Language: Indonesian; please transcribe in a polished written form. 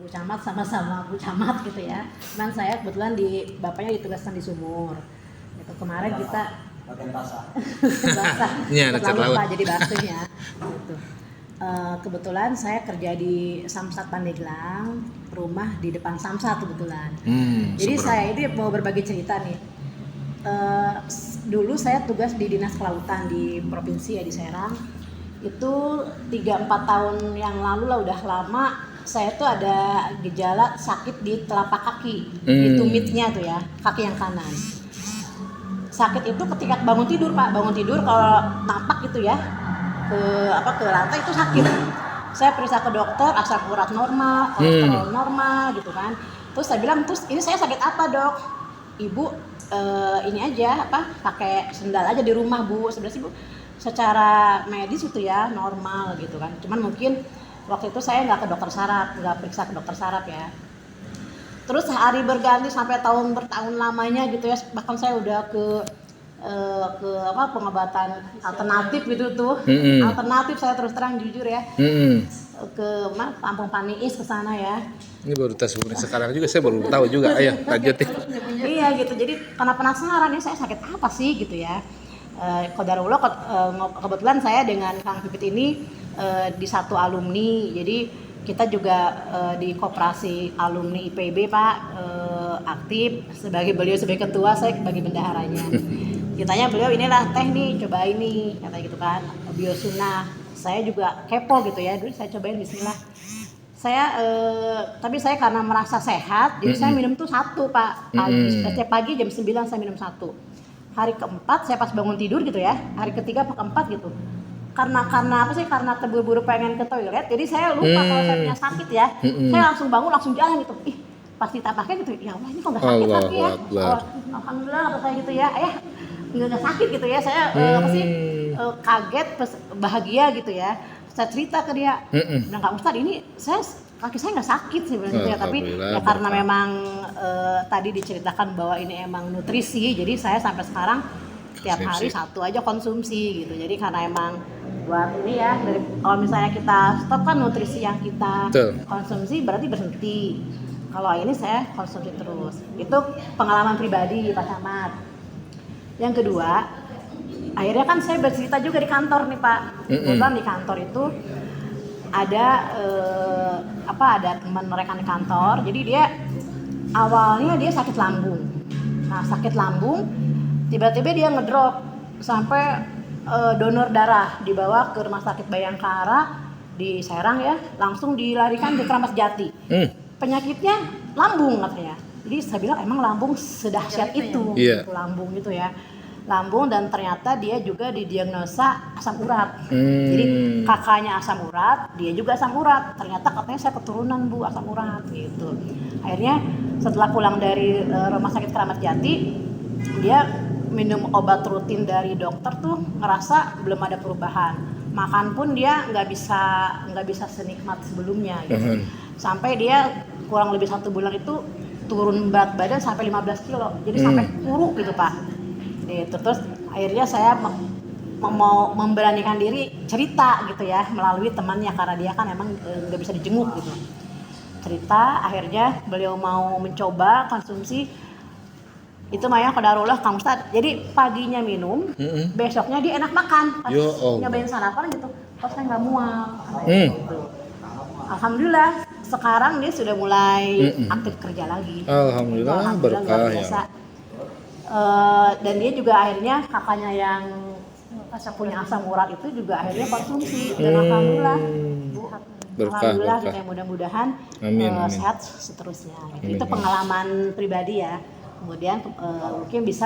Bu Camat sama-sama Bu Camat gitu ya. Cuman saya kebetulan bapaknya ditugaskan di Sumur. Gitu. Kemarin kita basah, Iya, dekat laut. Pak, jadi basuhnya. Gitu. Kebetulan saya kerja di Samsat Pandeglang, rumah di depan Samsat kebetulan. Jadi saya ini mau berbagi cerita nih. Dulu saya tugas di Dinas Kelautan di provinsi ya, di Serang. Itu 3-4 tahun yang lalu lah, udah lama. Saya tuh ada gejala sakit di telapak kaki, di tumitnya tuh ya, kaki yang kanan. Sakit itu ketika bangun tidur Pak, bangun tidur kalau napak gitu ya, ke lantai itu sakit. Saya periksa ke dokter, asam urat normal, kolesterol normal gitu kan. Terus saya bilang, terus ini saya sakit apa dok? Ibu ini aja pakai sendal aja di rumah Bu. Sebenarnya Bu secara medis itu ya normal gitu kan. Cuman mungkin waktu itu saya nggak ke dokter saraf, nggak periksa ke dokter saraf ya. Terus hari berganti sampai tahun bertahun lamanya gitu ya. Bahkan saya udah ke pengobatan alternatif gitu tuh. Alternatif saya terus terang jujur ya. Ke Kampung Paniis ke sana ya. Ini baru tes sekarang juga saya baru tahu juga. Ayo lanjutin. Iya gitu. Jadi karena penasaran ya saya sakit apa sih gitu ya. Qadarullah kebetulan saya dengan Kang Pipit ini di satu alumni. Jadi kita juga di koperasi alumni IPB Pak, aktif beliau sebagai ketua, saya sebagai bendaharanya. Kitanya beliau inilah teh nih, coba ini kata gitu kan, biosunah. Saya juga kepo gitu ya, dulu saya cobain bismillah. Saya tapi saya karena merasa sehat, jadi saya minum tuh 1 Pak. Setiap pagi jam 9 saya minum 1. Hari keempat saya pas bangun tidur gitu ya, hari ketiga apa keempat gitu. Karena apa sih? Karena terburu-buru pengen ke toilet, jadi saya lupa kalau saya punya sakit ya. Saya langsung bangun, langsung jalan gitu. Ih, pas ditampaknya gitu, ya Allah ini kok nggak sakit lagi ya. Alhamdulillah kata saya gitu ya. Nggak sakit gitu ya. Saya kaget, bahagia gitu ya. Saya cerita ke dia, bilang Kak Ustadz ini kaki saya nggak sakit sebenarnya gitu ya. Tapi ya karena memang tadi diceritakan bahwa ini emang nutrisi, jadi saya sampai sekarang tiap hari 1 aja konsumsi gitu. Jadi karena emang buat ini ya, kalau misalnya kita stop kan nutrisi yang kita konsumsi berarti berhenti. Kalau ini saya konsumsi terus. Itu pengalaman pribadi Pak Camat. Yang kedua, akhirnya kan saya bercerita juga di kantor nih Pak. Kebetulan di kantor itu ada ada teman rekan kantor. Jadi dia awalnya dia sakit lambung. Nah, sakit lambung tiba-tiba dia ngedrop sampai donor darah, dibawa ke Rumah Sakit Bayangkara di Serang ya, langsung dilarikan ke Kramat Jati. Penyakitnya lambung katanya. Jadi saya bilang emang lambung sedahsyat itu, gitu, lambung gitu ya. Lambung, dan ternyata dia juga didiagnosa asam urat. Jadi kakaknya asam urat, dia juga asam urat. Ternyata katanya saya keturunan Bu asam urat gitu. Akhirnya setelah pulang dari Rumah Sakit Kramat Jati, dia minum obat rutin dari dokter tuh ngerasa belum ada perubahan. Makan pun dia nggak bisa senikmat sebelumnya gitu. Sampai dia kurang lebih 1 bulan itu turun berat badan sampai 15 kilo. Jadi sampai kuruk gitu Pak. Gitu. Terus akhirnya saya mau memberanikan diri cerita gitu ya melalui temannya, karena dia kan emang nggak bisa dijenguk gitu. Cerita, akhirnya beliau mau mencoba konsumsi. Itu Maya qadarullah Kang Ustadz. Jadi paginya minum, besoknya dia enak makan. Pas nyobain sarapan gitu, kok saya nggak mual. Gitu. Alhamdulillah sekarang dia sudah mulai aktif kerja lagi. Alhamdulillah berkah ya. Dan dia juga akhirnya kakaknya yang punya asam urat itu juga akhirnya konsumsi. Dan alhamdulillah alhamdulillah berkah. Mudah-mudahan sehat seterusnya. Amin. Itu pengalaman pribadi ya. Kemudian mungkin bisa